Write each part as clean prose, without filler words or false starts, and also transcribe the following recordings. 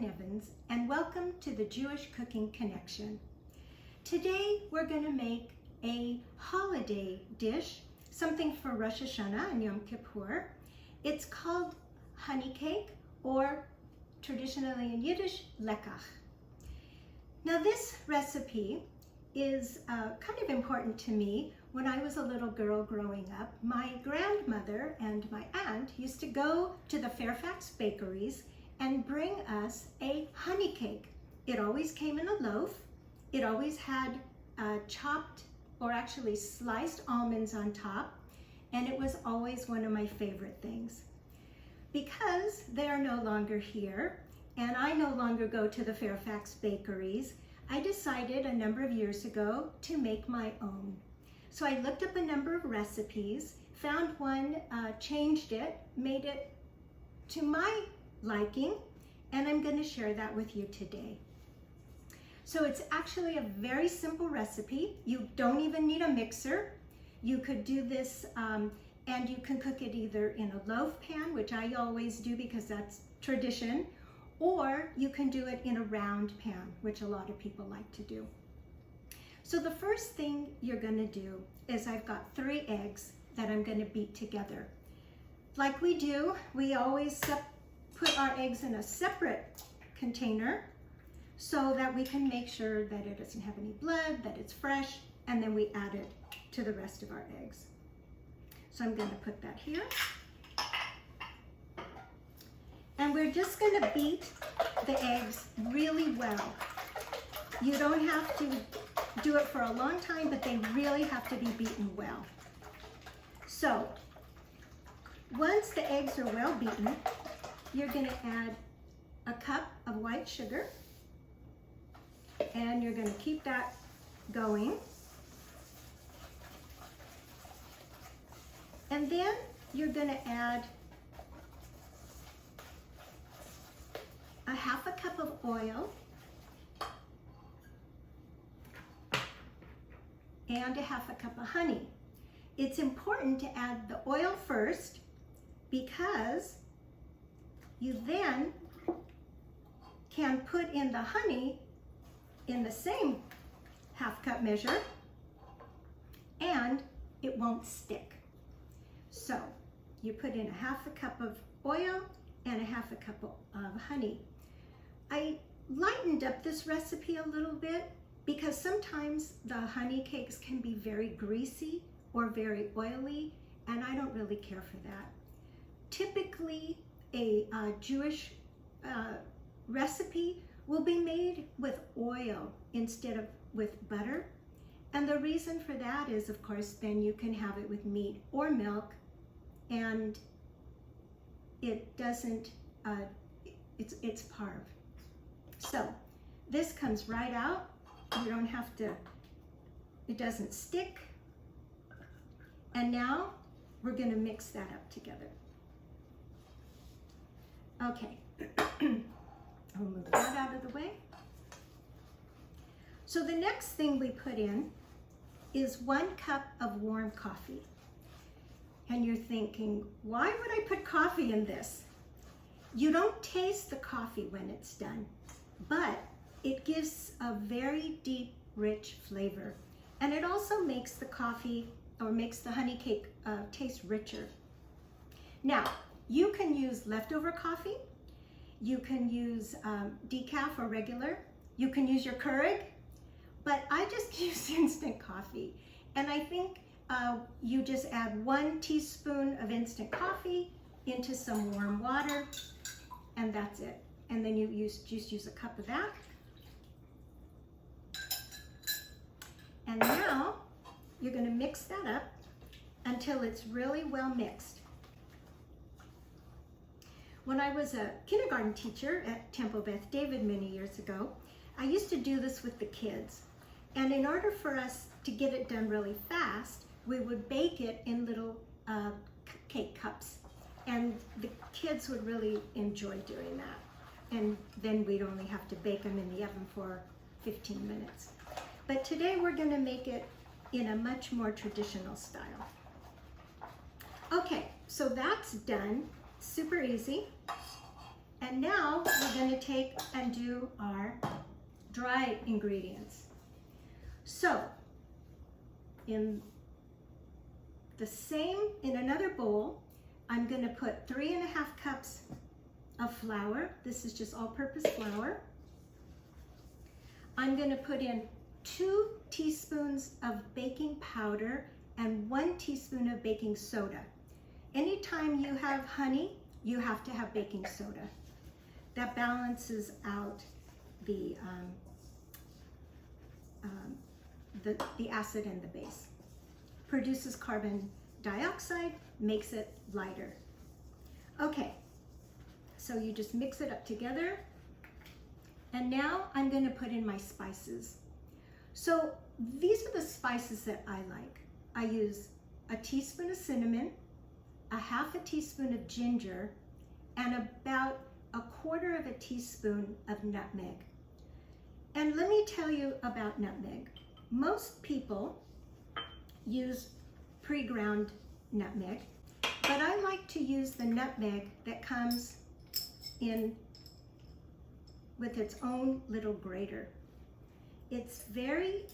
Evans, and welcome to the Jewish Cooking Connection. Today we're going to make a holiday dish, something for Rosh Hashanah and Yom Kippur. It's called Honeycake, or traditionally in Yiddish, lekach. Now this recipe is kind of important to me. When I was a little girl growing up, my grandmother and my aunt used to go to the Fairfax bakeries and bring us a honey cake. It always came in a loaf. It always had chopped or actually sliced almonds on top, and it was always one of my favorite things. Because they are no longer here and I no longer go to the Fairfax bakeries, I decided a number of years ago to make my own. So I looked up a number of recipes, found one, changed it, made it to my liking, and I'm going to share that with you today. So it's actually a very simple recipe. You don't even need a mixer. You could do this and you can cook it either in a loaf pan, which I always do because that's tradition, or you can do it in a round pan, which a lot of people like to do. So the first thing you're going to do is I've got 3 eggs that I'm going to beat together. Like we do, we always put our eggs in a separate container so that we can make sure that it doesn't have any blood, that it's fresh, and then we add it to the rest of our eggs. So I'm going to put that here. And we're just going to beat the eggs really well. You don't have to do it for a long time, but they really have to be beaten well. So once the eggs are well beaten, you're going to add a cup of white sugar, and you're going to keep that going. And then you're going to add a half a cup of oil and a half a cup of honey. It's important to add the oil first because you then can put in the honey in the same half cup measure and it won't stick. So you put in a half a cup of oil and a half a cup of honey. I lightened up this recipe a little bit because sometimes the honey cakes can be very greasy or very oily, and I don't really care for that. Typically, a Jewish recipe will be made with oil instead of with butter. And the reason for that is, of course, then you can have it with meat or milk, and it doesn't, it's parve. So this comes right out. You don't have to, it doesn't stick. And now we're going to mix that up together. Okay, I'll move that out of the way. So the next thing we put in is 1 cup of warm coffee. And you're thinking, why would I put coffee in this? You don't taste the coffee when it's done, but it gives a very deep, rich flavor. And it also makes the coffee, or makes the honey cake taste richer. Now, you can use leftover coffee. You can use decaf or regular. You can use your Keurig, but I just use instant coffee. And I think you just add 1 teaspoon of instant coffee into some warm water, and that's it. And then you just use a cup of that. And now you're going to mix that up until it's really well mixed. When I was a kindergarten teacher at Temple Beth David many years ago, I used to do this with the kids. And in order for us to get it done really fast, we would bake it in little cake cups. And the kids would really enjoy doing that. And then we'd only have to bake them in the oven for 15 minutes. But today we're going to make it in a much more traditional style. Okay, so that's done. Super easy. And now we're going to take and do our dry ingredients. So in another bowl, I'm going to put 3½ cups of flour. This is just all-purpose flour. I'm going to put in 2 teaspoons of baking powder and 1 teaspoon of baking soda. Anytime you have honey, you have to have baking soda. That balances out the acid in the base. Produces carbon dioxide, makes it lighter. Okay, so you just mix it up together. And now I'm going to put in my spices. So these are the spices that I like. I use a teaspoon of cinnamon, a 1/2 teaspoon of ginger, and about 1/4 teaspoon of nutmeg. And let me tell you about nutmeg. Most people use pre-ground nutmeg, but I like to use the nutmeg that comes in with its own little grater. It's very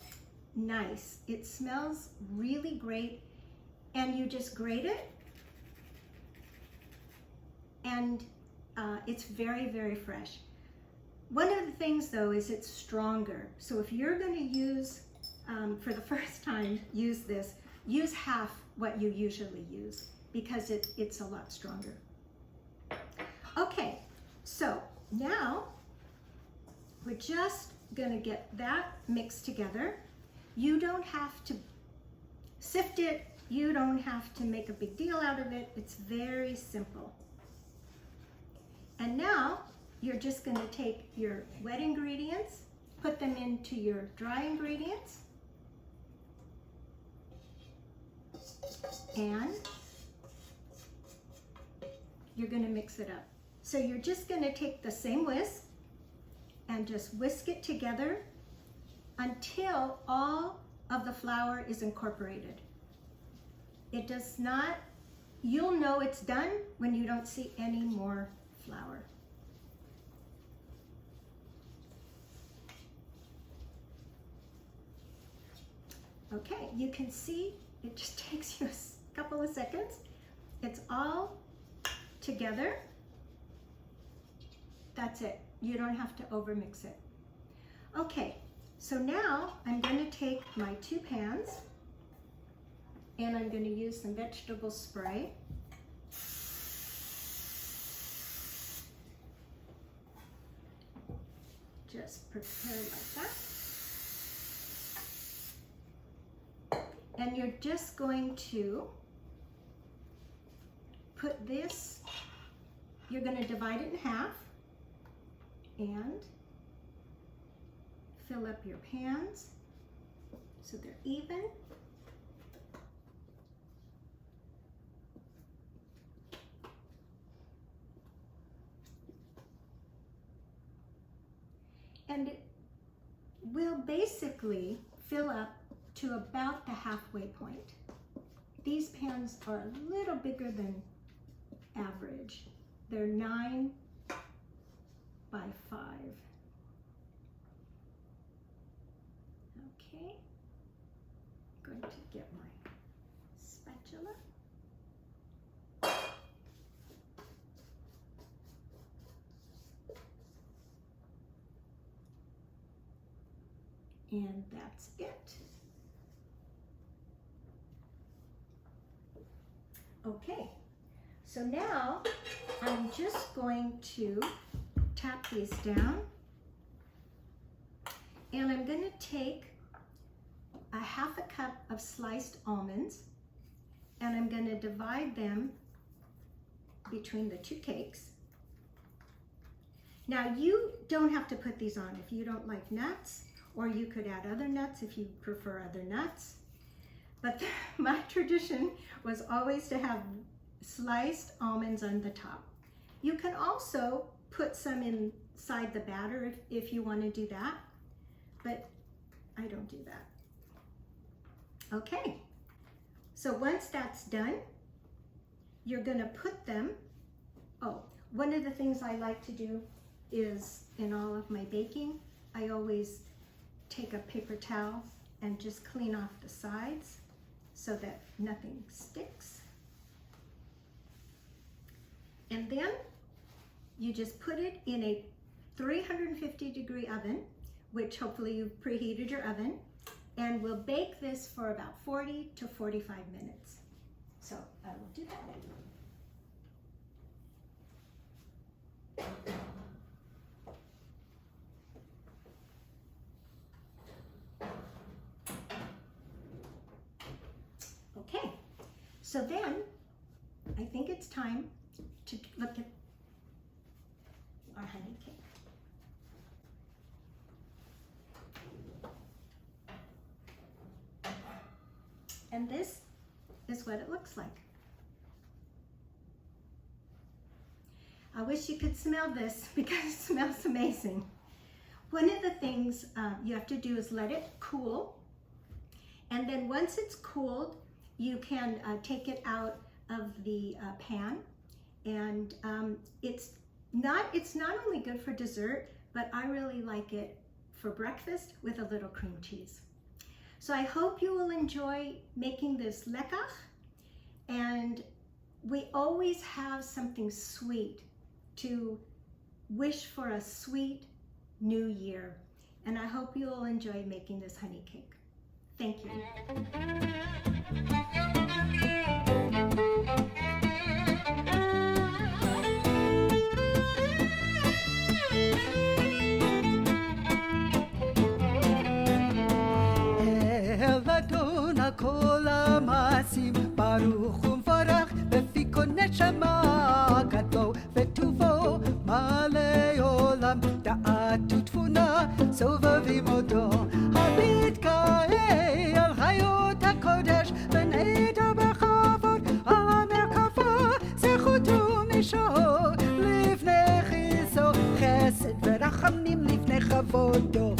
nice. It smells really great, and you just grate it, and it's very, very fresh. One of the things though is it's stronger. So if you're going to use, for the first time, use this, use half what you usually use because it's a lot stronger. Okay, so now we're just going to get that mixed together. You don't have to sift it. You don't have to make a big deal out of it. It's very simple. And now you're just going to take your wet ingredients, put them into your dry ingredients, and you're going to mix it up. So you're just going to take the same whisk and just whisk it together until all of the flour is incorporated. It does not, you'll know it's done when you don't see any more flour. Okay, you can see it just takes you a couple of seconds. It's all together. That's it. You don't have to overmix it. Okay, so now I'm going to take my 2 pans and I'm going to use some vegetable spray. Just prepare like that. And you're just going to put this, you're going to divide it in half and fill up your pans so they're even. And it will basically fill up to about the halfway point. These pans are a little bigger than average. They're 9 by 5. Okay, I'm going to get my spatula. And that's it. Okay, so now I'm just going to tap these down, and I'm going to take a 1/2 cup of sliced almonds, and I'm going to divide them between the 2 cakes. Now you don't have to put these on if you don't like nuts, or you could add other nuts if you prefer other nuts. But my tradition was always to have sliced almonds on the top. You can also put some inside the batter if you want to do that, but I don't do that. Okay, so once that's done, you're going to put them, One of the things I like to do is in all of my baking, I always take a paper towel and just clean off the sides so that nothing sticks. And then you just put it in a 350-degree oven, which hopefully you've preheated your oven, and we'll bake this for about 40 to 45 minutes. So I will do that. Okay, so then I think it's time to look at our honey cake. And this is what it looks like. I wish you could smell this because it smells amazing. One of the things you have to do is let it cool. And then once it's cooled, you can take it out of the pan. And it's not only good for dessert, but I really like it for breakfast with a little cream cheese. So I hope you will enjoy making this lekach. And we always have something sweet to wish for a sweet new year. And I hope you will enjoy making this honey cake. Thank you. כל המעשים ברוך ומבורך בפי כל נשמה גדלו וטובו מלא עולם דעת ותבונה סובבים אותו המתגאה על חיות הקודש ונדע בכבוד על המרכבה זכות ומשול לפני חיסו חסד ורחמים לפני כבודו